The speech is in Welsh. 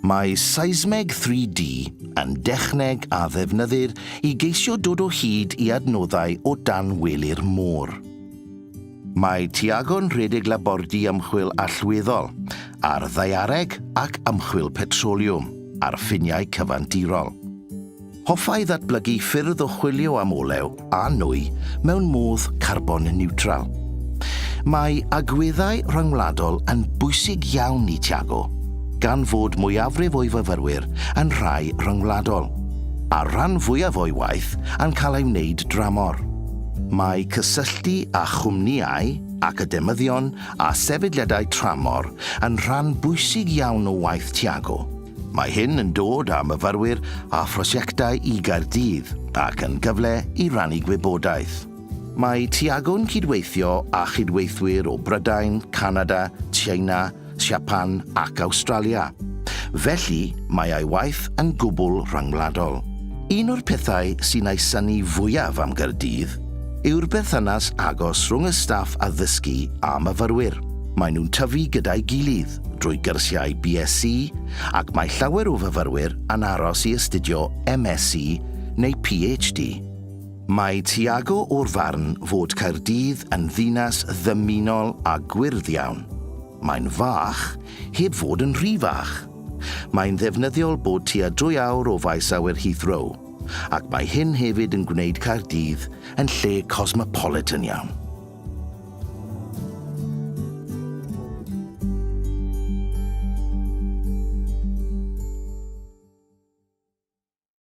Mae seismeg 3D yn dechneg a ddefnyddir i geisio dod o hyd i adnoddau o dan wely'r môr. Mae Tiago'n rhedeg labordy ymchwil allweddol ar ddaeareg ac ymchwil petroliwm a'r ffiniau cyfandirol. Hoffai ddatblygu ffyrdd o chwilio am olew a nwy mewn modd carbon neutral. Mae agweddau rhyngwladol yn bwysig iawn i Tiago, gan fod mwyafrif o'i fyfyrwyr yn rhai rhyngwladol, a rhan fwyaf o'i waith yn cael ei wneud dramor. Mae cysylltu â chwmnïau, academyddion a sefydliadau tramor yn rhan bwysig iawn o waith Tiago. Mae hyn yn dod â myfyrwyr a phrosiectau i Gaerdydd ac yn gyfle i rannu gwybodaeth. Mae Tiago'n cydweithio â chydweithwyr o Brydain, Canada, Tsieina, Japan ac Awstralia. Felly, mae ei waith yn gwbl rhyngwladol. Un o'r pethau sy'n ei synnu fwyaf am Gaerdydd yw'r berthynas agos rhwng y staff addysgu a myfyrwyr. Maen nhw'n tyfu gyda'i gilydd drwy gyrsiau BSc ac mae llawer o fyfyrwyr yn aros i astudio MSc neu PhD. Mae Tiago o'r farn fod Caerdydd yn ddinas ddymunol a gwyrdd iawn. Mae'n fach, heb fod yn rhy fach. Mae'n ddefnyddiol bod tua 2 awr o faes awyr Heathrow, ac mae hyn hefyd yn gwneud Caerdydd yn lle cosmopolitan iawn.